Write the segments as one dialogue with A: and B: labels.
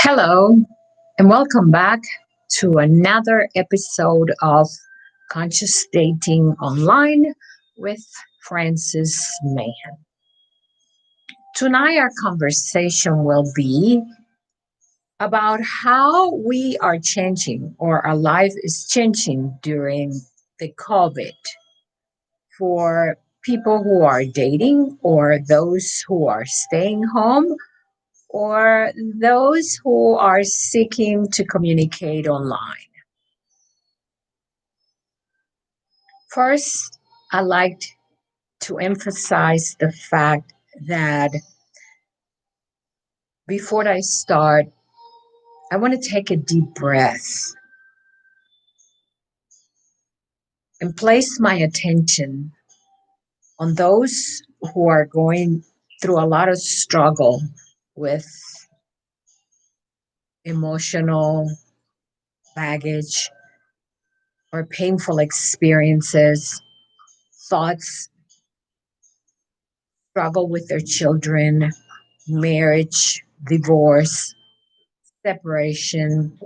A: Hello, and welcome back to another episode of Conscious Dating Online with Francis Mahan. Tonight, our conversation will be about how we are changing or our life is changing during the COVID for people who are dating or those who are staying home or those who are seeking to communicate online. First, I like to emphasize the fact that before I start, I want to take a deep breath and place my attention on those who are going through a lot of struggle with emotional baggage or painful experiences, thoughts, struggle with their children, marriage, divorce, separation,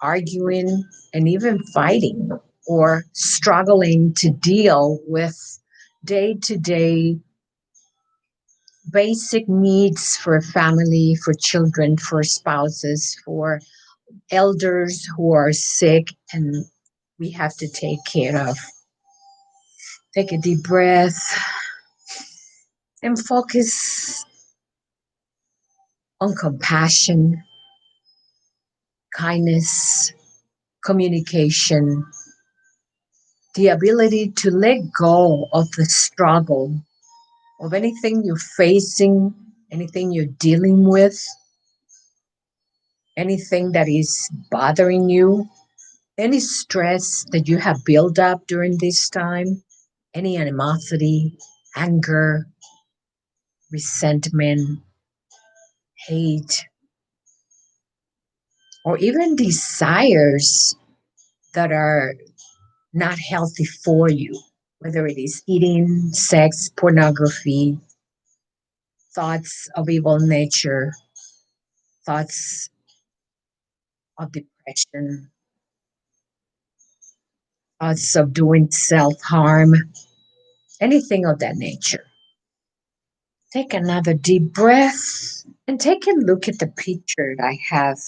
A: arguing, and even fighting or struggling to deal with day to day basic needs for family, for children, for spouses, for elders who are sick and we have to take care of. Take a deep breath and focus on compassion, kindness, communication, the ability to let go of the struggle of anything you're facing, anything you're dealing with, anything that is bothering you, any stress that you have built up during this time, any animosity, anger, resentment, hate, or even desires that are not healthy for you, whether it is eating, sex, pornography, thoughts of evil nature, thoughts of depression, thoughts of doing self harm, anything of that nature. Take another deep breath and take a look at the picture that I have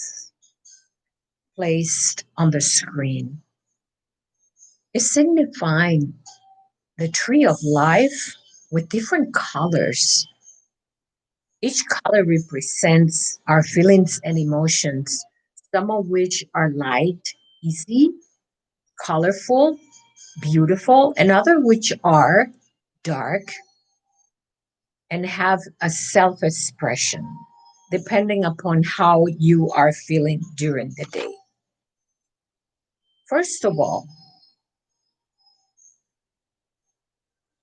A: placed on the screen. It's signifying the tree of life with different colors. Each color represents our feelings and emotions, some of which are light, easy, colorful, beautiful, and other which are dark and have a self expression depending upon how you are feeling during the day. First of all,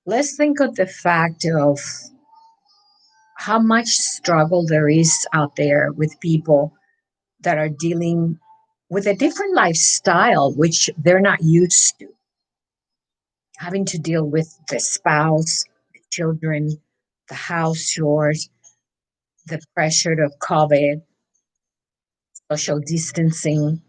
A: let's think of the fact of how much struggle there is out there with people that are dealing with a different lifestyle which they're not used to, having to deal with the spouse, the children, the house chores, the pressure of COVID, social distancing,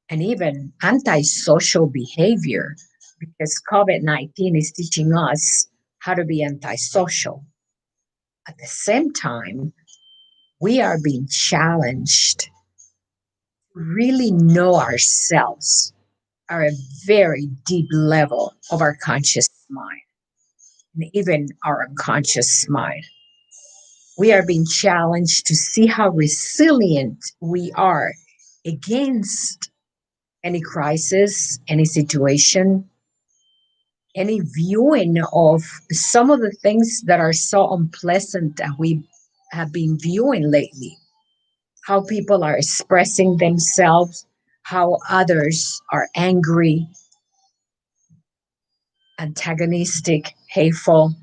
A: and even antisocial behavior, because COVID 19 is teaching us how to be antisocial. At the same time, we are being challenged to really know ourselves at a very deep level of our conscious mind and even our unconscious mind. We are being challenged to see how resilient we are against any crisis, any situation, any viewing of some of the things that are so unpleasant that we have been viewing lately. How people are expressing themselves, how others are angry, antagonistic, hateful,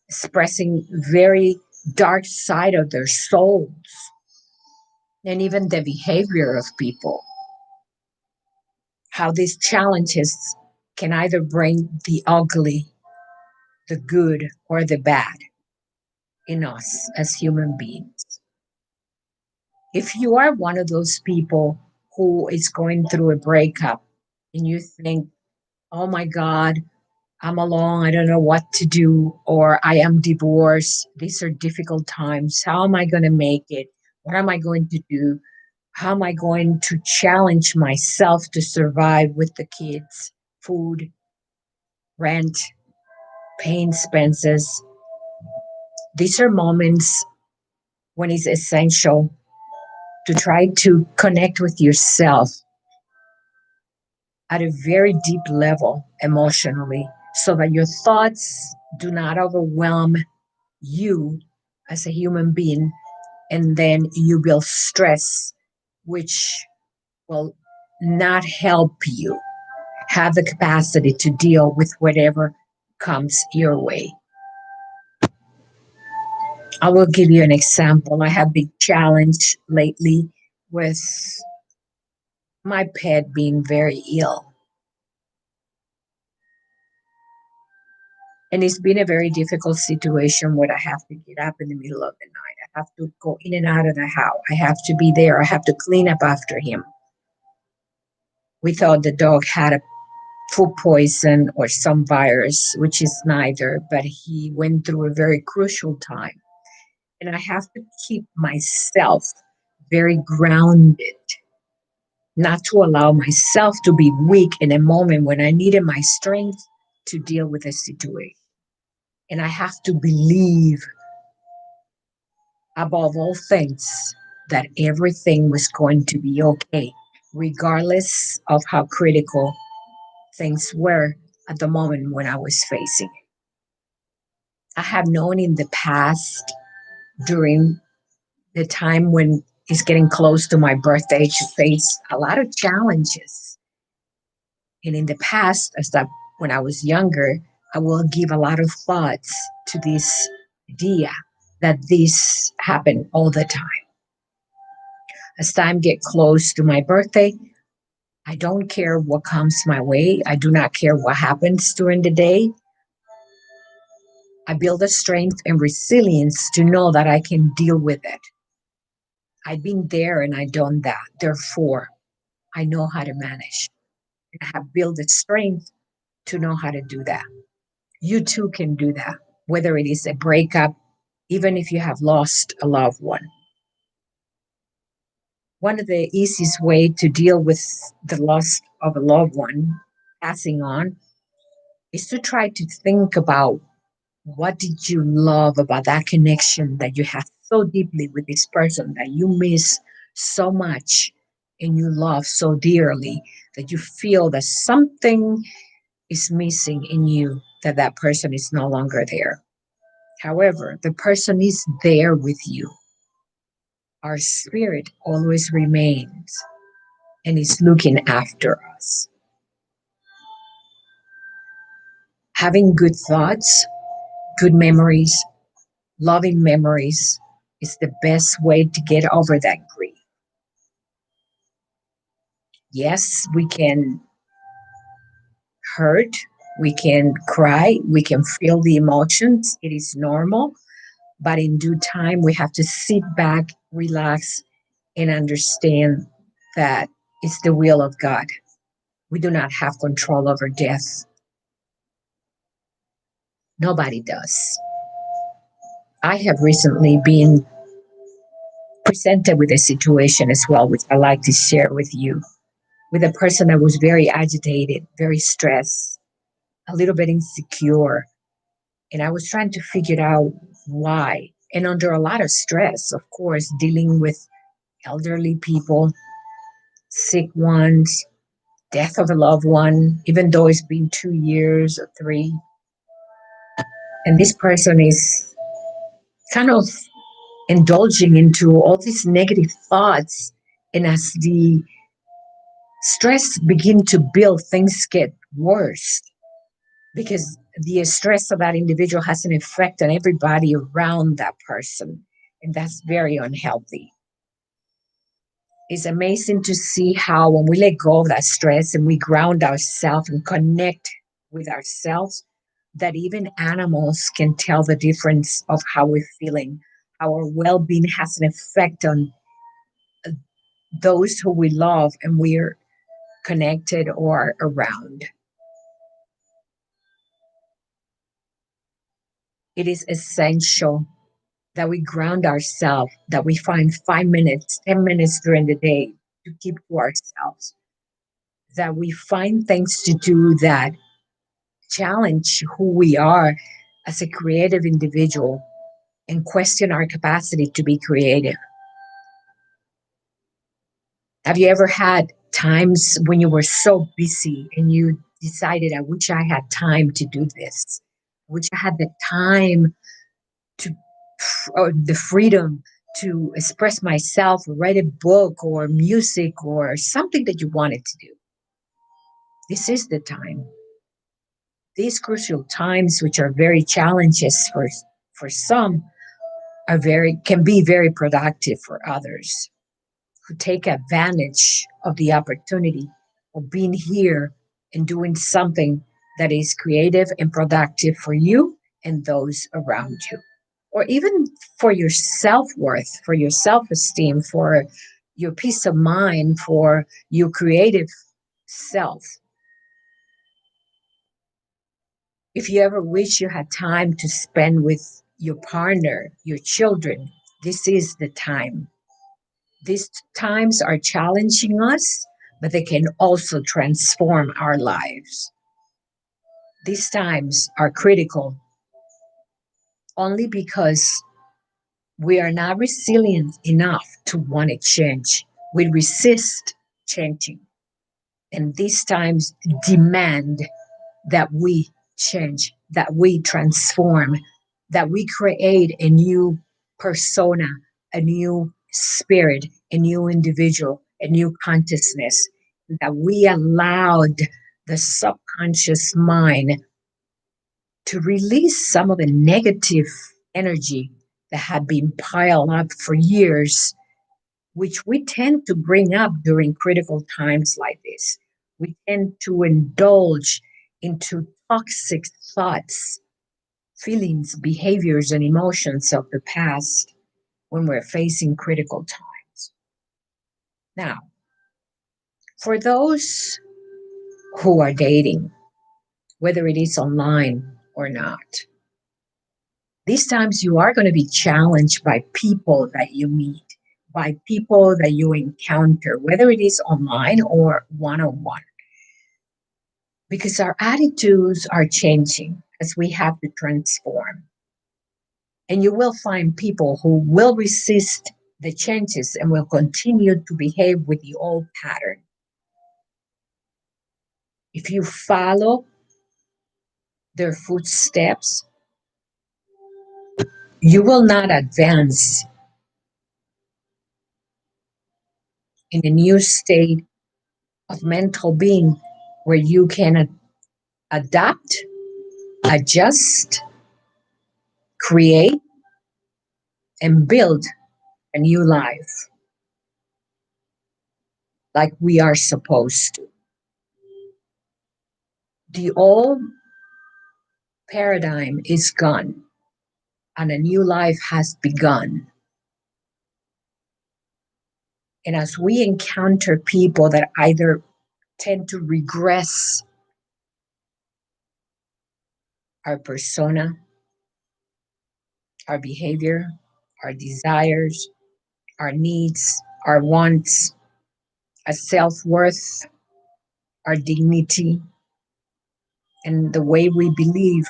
A: expressing very dark side of their souls, and even the behavior of people. How these challenges can either bring the ugly, the good, or the bad in us as human beings. If you are one of those people who is going through a breakup and you think, oh my God, I'm alone, I don't know what to do, or I am divorced, these are difficult times. How am I going to make it? What am I going to do? How am I going to challenge myself to survive with the kids, food, rent, paying expenses? These are moments when it's essential to try to connect with yourself at a very deep level emotionally so that your thoughts do not overwhelm you as a human being, and then you will stress, which will not help you have the capacity to deal with whatever comes your way. I will give you an example. I have been challenged lately with my pet being very ill. And it's been a very difficult situation where I have to get up in the middle of the night. I have to go in and out of the house. I have to be there. I have to clean up after him. We thought the dog had a food poison or some virus, which is neither, but he went through a very crucial time. And I have to keep myself very grounded, not to allow myself to be weak in a moment when I needed my strength to deal with a situation. And I have to believe, above all things, that everything was going to be okay, regardless of how critical things were at the moment when I was facing it. I have known in the past, during the time when it's getting close to my birthday, to face a lot of challenges. And in the past, when I was younger, I will give a lot of thoughts to this idea that this happened all the time. As time get close to my birthday, I don't care what comes my way. I do not care what happens during the day. I build a strength and resilience to know that I can deal with it. I've been there and I've done that. Therefore, I know how to manage. And I have built the strength to know how to do that. You too can do that, whether it is a breakup, even if you have lost a loved one. One of the easiest way to deal with the loss of a loved one passing on is to try to think about what did you love about that connection that you have so deeply with this person that you miss so much and you love so dearly that you feel that something is missing in you, that that person is no longer there. However, the person is there with you. Our spirit always remains and is looking after us. Having good thoughts, good memories, loving memories is the best way to get over that grief. Yes, we can hurt, we can cry, we can feel the emotions. It is normal, but in due time, we have to sit back, relax, and understand that it's the will of God. We do not have control over death. Nobody does. I have recently been presented with a situation as well, which I like to share with you, with a person that was very agitated, very stressed, a little bit insecure. And I was trying to figure out why. And under a lot of stress, of course, dealing with elderly people, sick ones, death of a loved one, even though it's been 2 years or three. And this person is kind of indulging into all these negative thoughts. And as the stress begin to build, things get worse because the stress of that individual has an effect on everybody around that person. And that's very unhealthy. It's amazing to see how when we let go of that stress and we ground ourselves and connect with ourselves, that even animals can tell the difference of how we're feeling. Our well being has an effect on those who we love and we're connected or around. It is essential that we ground ourselves, that we find 5 minutes, 10 minutes during the day to keep to ourselves, that we find things to do that challenge who we are as a creative individual and question our capacity to be creative. Have you ever had times when you were so busy and you decided, I wish I had time to do this? I wish I had the time to, or the freedom to express myself, or write a book or music or something that you wanted to do. This is the time. These crucial times, which are very challenges for some, are very can be very productive for others who take advantage of the opportunity of being here and doing something that is creative and productive for you and those around you, or even for your self-worth, for your self-esteem, for your peace of mind, for your creative self. If you ever wish you had time to spend with your partner, your children, this is the time. These times are challenging us, but they can also transform our lives. These times are critical only because we are not resilient enough to want to change. We resist changing. And these times demand that we change, that we transform, that we create a new persona, a new spirit, a new individual, a new consciousness, that we allowed the subconscious mind to release some of the negative energy that had been piled up for years, which we tend to bring up during critical times like this. We tend to indulge into toxic thoughts, feelings, behaviors, and emotions of the past when we're facing critical times. Now, for those who are dating, whether it is online or not, these times you are going to be challenged by people that you meet, by people that you encounter, whether it is online or one on one, because our attitudes are changing as we have to transform. And you will find people who will resist the changes and will continue to behave with the old pattern. If you follow their footsteps, you will not advance in a new state of mental being where you can adapt, adjust, create, and build a new life like we are supposed to. The old paradigm is gone and a new life has begun. And as we encounter people that either tend to regress our persona, our behavior, our desires, our needs, our wants, our self worth, our dignity, and the way we believe,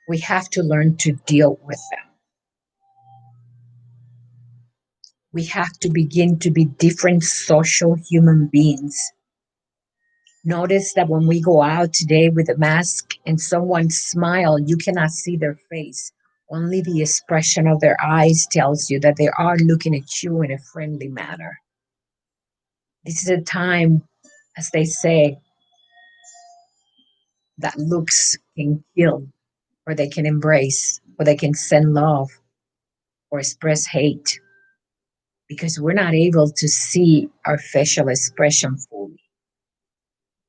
A: we have to learn to deal with them. We have to begin to be different social human beings. Notice that when we go out today with a mask and someone smiles, you cannot see their face. Only the expression of their eyes tells you that they are looking at you in a friendly manner. This is a time, as they say, that looks can kill, or they can embrace, or they can send love, or express hate, because we're not able to see our facial expression fully.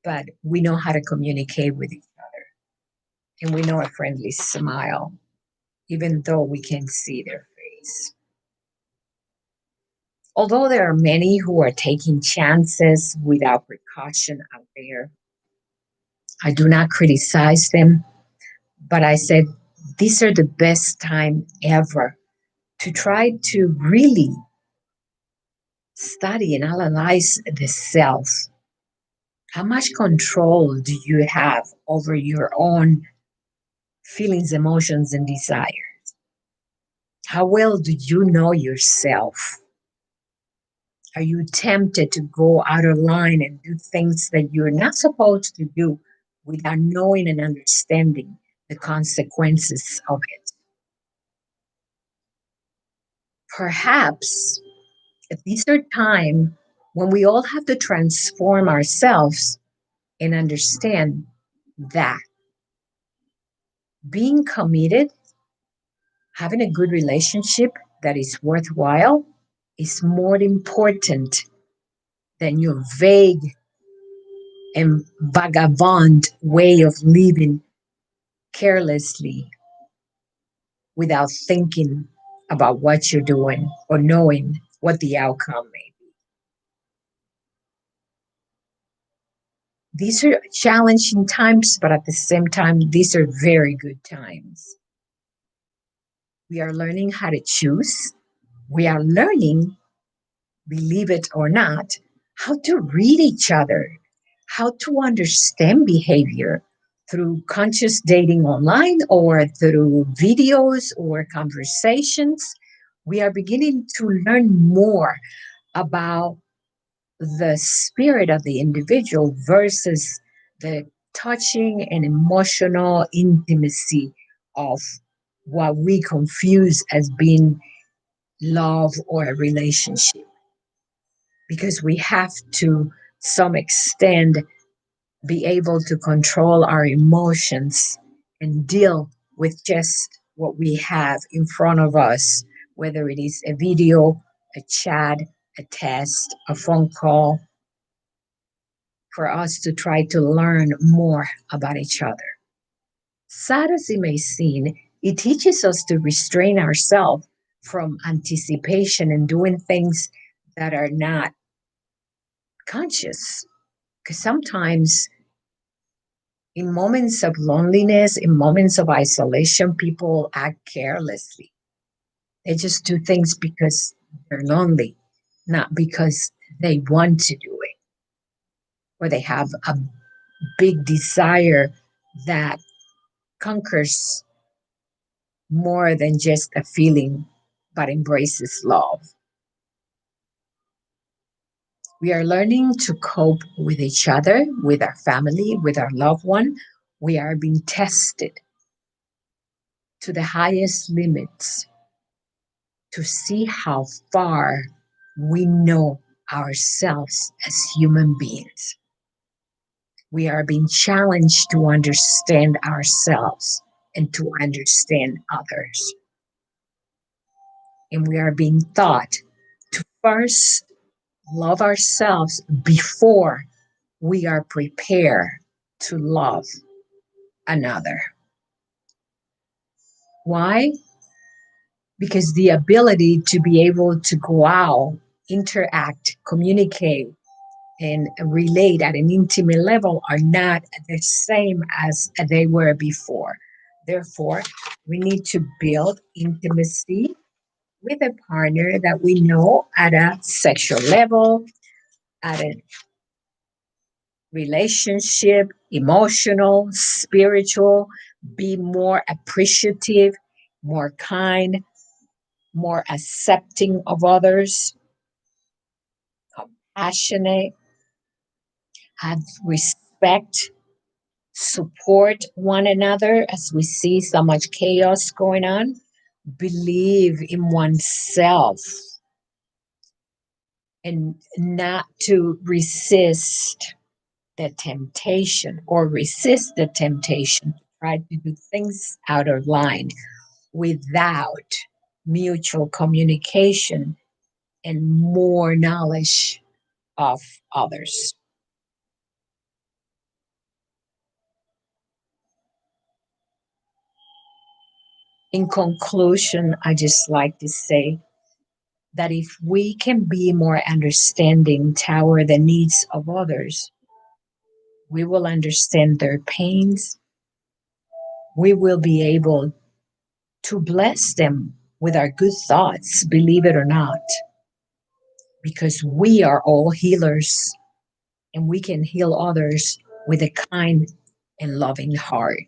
A: But we know how to communicate with each other, and we know a friendly smile, even though we can't see their face. Although there are many who are taking chances without precaution out there, I do not criticize them, but I said these are the best time ever to try to really study and analyze the self. How much control do you have over your own feelings, emotions, and desire? How well do you know yourself? Are you tempted to go out of line and do things that you're not supposed to do without knowing and understanding the consequences of it? Perhaps these are times when we all have to transform ourselves and understand that being committed, having a good relationship that is worthwhile, is more important than your vague and vagabond way of living carelessly without thinking about what you're doing or knowing what the outcome may be. These are challenging times, but at the same time, these are very good times. We are learning how to choose. We are learning, believe it or not, how to read each other, how to understand behavior through conscious dating online or through videos or conversations. We are beginning to learn more about the spirit of the individual versus the touching and emotional intimacy of what we confuse as being love or a relationship, because we have to some extent be able to control our emotions and deal with just what we have in front of us, whether it is a video, a chat, a test, a phone call, for us to try to learn more about each other. Sad as it may seem, it teaches us to restrain ourselves from anticipation and doing things that are not conscious. Because sometimes, in moments of loneliness, in moments of isolation, people act carelessly. They just do things because they're lonely, not because they want to do it, or they have a big desire that conquers more than just a feeling, but embraces love. We are learning to cope with each other, with our family, with our loved one. We are being tested to the highest limits to see how far we know ourselves as human beings. We are being challenged to understand ourselves and to understand others. And we are being taught to first love ourselves before we are prepared to love another. Why? Because the ability to be able to go out, interact, communicate, and relate at an intimate level are not the same as they were before. Therefore, we need to build intimacy with a partner that we know at a sexual level, at a relationship, emotional, spiritual, be more appreciative, more kind, more accepting of others, compassionate, have respect, support one another as we see so much chaos going on, believe in oneself, and not to resist the temptation or resist the temptation to try to do things out of line without mutual communication and more knowledge of others. In conclusion, I just like to say that if we can be more understanding toward the needs of others, we will understand their pains. We will be able to bless them with our good thoughts, believe it or not, because we are all healers and we can heal others with a kind and loving heart.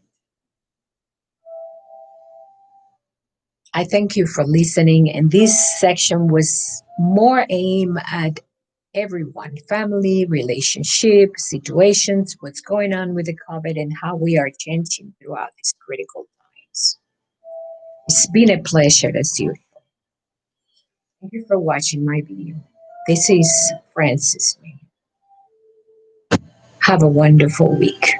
A: I thank you for listening. And this section was more aimed at everyone, family, relationship, situations, what's going on with the COVID, and how we are changing throughout these critical times. It's been a pleasure as you. Thank you for watching my video. This is Francis. Have a wonderful week.